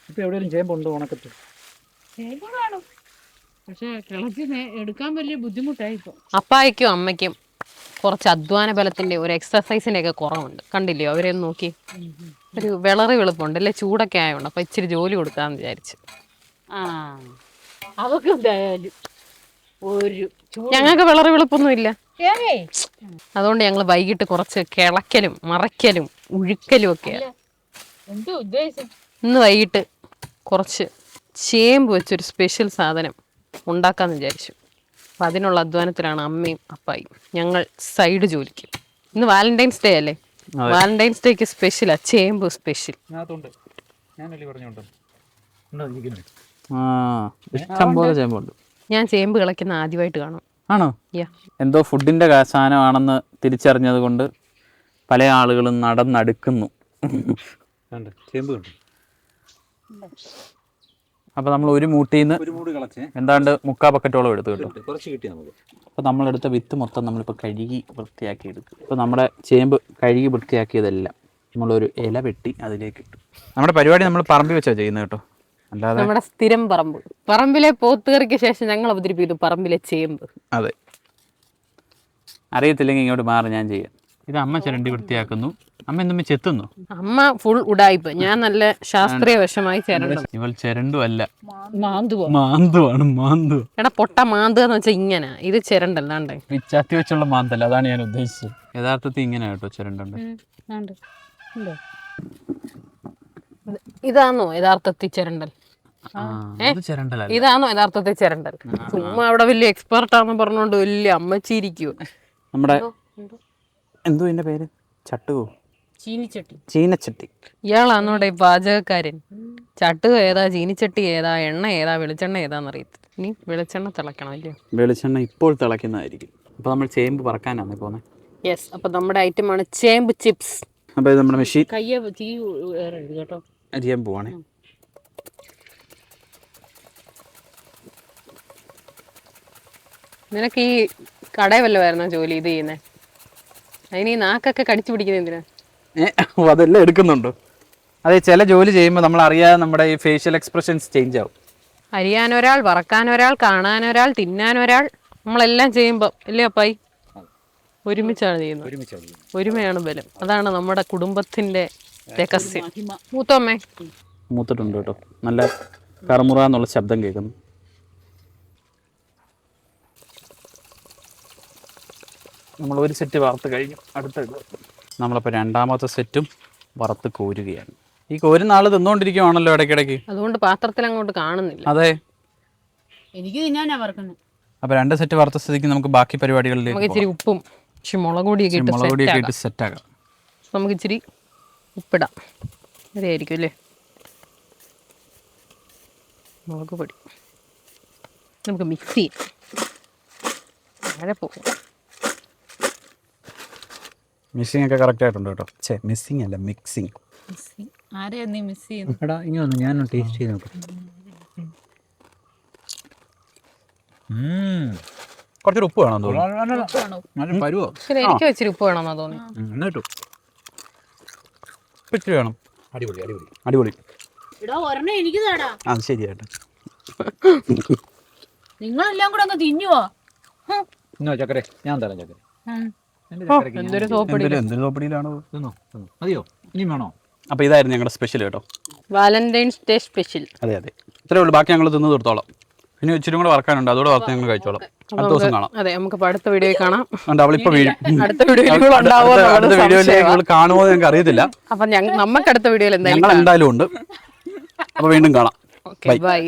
ഇപ്പൊ എവിടെയെങ്കിലും ചേമ്പുണ്ടോ ഉണക്കത്ത്? ചേമ്പ് കാണും, പക്ഷെ കിളച്ച് എടുക്കാൻ വലിയ ബുദ്ധിമുട്ടായി ഇപ്പൊ. അപ്പായ്ക്കും അമ്മയ്ക്കും കുറച്ച് അധ്വാന ബലത്തിന്റെ ഒരു എക്സസൈസിന്റെ ഒക്കെ കുറവുണ്ട്. കണ്ടില്ലയോ അവരെയൊന്ന് നോക്കി, ഒരു വിളറി വെളുപ്പുണ്ട് അല്ലേ, ചൂടൊക്കെ ആയതുകൊണ്ട്. അപ്പൊ ഇച്ചിരി ജോലി കൊടുക്കാന്ന് വിചാരിച്ചു. ആ അവക്ക് എന്തായാലും ഒരു ഞങ്ങൾക്ക് വിളറി വെളുപ്പൊന്നും ഇല്ല, ഏയ് അതുകൊണ്ട് ഞങ്ങൾ വൈകിട്ട് കുറച്ച് കിളക്കലും മറയ്ക്കലും ഉഴുക്കലും ഒക്കെയാണ്. എന്തോ ഉദ്ദേശം. ഇന്ന് വൈകിട്ട് കുറച്ച് ചേമ്പ് വെച്ചൊരു സ്പെഷ്യൽ സാധനം ഉണ്ടാക്കാന്ന് വിചാരിച്ചു. അപ്പം അതിനുള്ള അധ്വാനത്തിലാണ് അമ്മയും അപ്പായും. ഞങ്ങൾ സൈഡ് ജോലിക്ക്. ഇന്ന് വാലന്റൈൻസ് ഡേ അല്ലേ, വാലന്റൈൻസ് ഡേക്ക് സ്പെഷ്യലാ ചേമ്പ് സ്പെഷ്യൽ. ഞാനല്ലേ പറഞ്ഞോണ്ട് ഇഷ്ടം പോലെ ചേമ്പുണ്ട്. ഞാൻ ചേമ്പ് കളിക്കുന്ന ആദ്യമായിട്ട് കാണും. ആണോ? എന്തോ ഫുഡിന്റെ സാധനമാണെന്ന് തിരിച്ചറിഞ്ഞത് കൊണ്ട് പല ആളുകളും നടന്നെടുക്കുന്നു. ചേമ്പ് കണ്ടു. അപ്പൊ നമ്മൾ ഒരു മൂട്ടിന്ന് എന്താണ്ട് 3/4 ബക്കറ്റോളം എടുത്തു കേട്ടോ. കുറച്ച് കിട്ടി നമുക്ക്. അപ്പൊ നമ്മളെടുത്ത വിത്ത് മൊത്തം നമ്മളിപ്പോൾ കഴുകി വൃത്തിയാക്കി എടുക്കും. അപ്പോൾ നമ്മുടെ ചേമ്പ് കഴുകി വൃത്തിയാക്കിയതെല്ലാം നമ്മളൊരു ഇല വെട്ടി അതിലേക്ക് ഇട്ടു. നമ്മുടെ പരിപാടി നമ്മൾ പറമ്പിൽ വെച്ചാണ് ചെയ്യുന്നത് കേട്ടോ, അല്ലാതെ നമ്മുടെ സ്ഥിരം പറമ്പ്. പറമ്പിലെ പോത്തുകറിക്ക് ശേഷം ഞങ്ങൾ അവതരിപ്പിക്കുന്നു പറമ്പിലെ ചേമ്പ്. അതെ, അറിയത്തില്ലെങ്കിൽ ഇങ്ങോട്ട് മാറി ഞാൻ ചെയ്യാം. ഇത് അമ്മ ചിരണ്ടി വൃത്തിയാക്കുന്നു. അമ്മ എന്തുമ്പോ ചെത്തുന്നു. അമ്മ ഫുൾ ഉടായിപ്പ്, ഞാൻ നല്ല ശാസ്ത്രീയ വശമായി ചേരണ്ടു. ഇവൾ ചിരണ്ടും അല്ല, മാന്തുവോ? മാന്തുവാണ്. മാന്തു എടാ പൊട്ട മാന്തുക എന്ന് വെച്ചാൽ ഇങ്ങനെ, ഇത് ചിരണ്ടല്ലാണ്ടേ പിച്ചാത്തി വെച്ചുള്ള മാന്തല്ല, അതാണ് ഞാൻ ഉദ്ദേശിച്ചത്. യഥാർത്ഥത്തിൽ ഇങ്ങനെ കേട്ടോ ചിരണ്ടുണ്ട്. ഇതാണോ യഥാർത്ഥത്തിൽ ചിരണ്ടൽ? ചിരണ്ടല്ല, ഇതാണോ യഥാർത്ഥത്തിൽ ചിരണ്ടൽ? ചുമ്മാ അവിടെ വലിയ എക്സ്പെർട്ടാന്ന് പറഞ്ഞോണ്ട് വലിയ അമ്മച്ചിരിക്കുവോ. നമ്മുടെ എന്തോ ഇതിന്റെ പേര്, ചട്ടുകോ, ചീനിച്ചട്ടി. ചീനച്ചട്ടി. ഇയാളാന്നോടെ പാചകക്കാരൻ. ചട്ടുക ഏതാ, ചീനിച്ചട്ടി ഏതാ, എണ്ണ ഏതാ, വെളിച്ചെണ്ണ ഏതാന്ന് അറിയത്തില്ല. ഇനി വെളിച്ചെണ്ണ തിളക്കണം അല്ലയോ? വെളിച്ചെണ്ണ ഇപ്പോൾ തിളയ്ക്കുന്നതായിരിക്കും. അപ്പോൾ നമ്മൾ ചേമ്പ് പറക്കാനാണ് പോകുന്നത്. യെസ്, അപ്പൊ നമ്മുടെ ഐറ്റമാണ് ചേമ്പ് ചിപ്സ്. അപ്പോൾ ഇത് നമ്മുടെ മെഷീൻ കയ്യെ തീ ഏറരുത് കേട്ടോ. അരിയാൻ പോവാണേ. നിനക്ക് ഈ കടയിൽ വല്ലതായിരുന്നോ ജോലി ഇത് ചെയ്യുന്നേ? അതിന് ഈ നാക്കൊക്കെ കടിച്ചു പിടിക്കുന്ന എന്തിനാ? അതെല്ലാം എടുക്കുന്നുണ്ടോ? അതെ, ചില ജോലി ചെയ്യുമ്പോൾ നമ്മൾ അറിയാതെ നമ്മുടെ ഈ ഫേഷ്യൽ എക്സ്പ്രഷൻസ് ചേഞ്ച് ആവും. അരിയാനൊരാൾ, വറക്കാനൊരാൾ, കാണാനൊരാൾ, തിന്നാനൊരാൾ, നമ്മളെല്ലാം ചെയ്യുമ്പോൾ അല്ലേ അപ്പായി? ഒരുമിച്ചാണ് ചെയ്യുന്നത്. ഒരുമയാണ് ബലം. അതാണ് നമ്മുടെ കുടുംബത്തിന്റെ രഹസ്യം. മൂത്തോമ്മേ മൂത്തിട്ടുണ്ട് കേട്ടോ, നല്ല കറുമുറ എന്നുള്ള ശബ്ദം കേൾക്കുന്നു. നമ്മൾ ഒരു സെറ്റ് വറുത്ത് കഴിഞ്ഞു. അടുത്ത നമ്മളപ്പോൾ രണ്ടാമത്തെ സെറ്റും വറുത്ത് കോരുകയാണ്. ഈ കോരുന്ന ആൾ തിന്നുകൊണ്ടിരിക്കുവാണല്ലോ ഇടയ്ക്കിടയ്ക്ക്, അതുകൊണ്ട് പാത്രത്തിൽ അങ്ങോട്ട് കാണുന്നില്ല. അതെ, എനിക്ക് തിന്നാനാ വറക്കുന്നത്. അപ്പോൾ 2 സെറ്റ് വറുത്ത സ്ഥിതിക്ക് നമുക്ക് ബാക്കി പരിപാടികളിലേക്ക് നമുക്ക് ഇച്ചിരി ഉപ്പും മുളക് പൊടിയൊക്കെ ഇട്ട് സെറ്റാകാം. നമുക്ക് ഇച്ചിരി ഉപ്പിടാം. അതായിരിക്കും അല്ലേ മുളക് പൊടി. നമുക്ക് മിക്സ് ചെയ്യാം. പോകും. മിക്സിംഗ് ഒക്കെ കറക്റ്റ് ആയിട്ടുണ്ട് കേട്ടോ. മിക്സിംഗ് അല്ല, മിക്സിംഗ്. ആരെയാ നീ മിസ് ചെയ്യുന്നു? എടാ ഇനി വന്നു, ഞാനൊന്ന് ടേസ്റ്റ് ചെയ്ത് നോക്കാം. കുറച്ചൊരു ഉപ്പ് വേണം തോന്നുന്നു. നല്ല പരുവോ? എനിക്ക് ഇച്ചിരി ഉപ്പ് വേണമെന്നാ തോന്നി. എന്നിട്ടു ഇച്ചിരി വേണം. അടിപൊളി അടിപൊളി അടിപൊളി. ഇടാ ഒരെണ്ണം എനിക്ക് തേടാ. അത് ശരിയായിട്ട്. നിങ്ങളെല്ലാം കൂടെ അങ്ങ് തിന്നുവോ? ഇന്നോ ചക്കരെ, ഞാൻ തരാം ചക്കരെ. എന്തൊരു സോപ്പടി. എന്തൊരു സോപ്പടിയിലാണോ? മതിയോ? ഇനി വേണോ? അപ്പോൾ ഇതായിരുന്നു ഞങ്ങളുടെ സ്പെഷ്യൽ കേട്ടോ, വാലന്റൈൻസ് ഡേ സ്പെഷ്യൽ. അതെ അതെ, ഇത്രേ ഉള്ളൂ. ബാക്കി ഞങ്ങൾ തിന്ന് തീർത്തോളാം. ഇനി ഇച്ചിരി കൂടെ വറക്കാനുണ്ട്, അതോടെ വറുത്ത് ഞങ്ങൾ കഴിച്ചോളാം. അടുത്ത ദിവസം കാണാം. അതെ, നമുക്ക് അടുത്ത വീഡിയോയിൽ കാണാം. അവളിപ്പോ വീഴും. അടുത്ത വീഡിയോയിൽ കാണുമോ ഞങ്ങൾക്ക് അറിയത്തില്ല. അപ്പൊ നമുക്ക് അടുത്ത വീഡിയോയിൽ ഞങ്ങൾ എന്തായാലും ഉണ്ട്. അപ്പൊ വീണ്ടും കാണാം. ബൈ.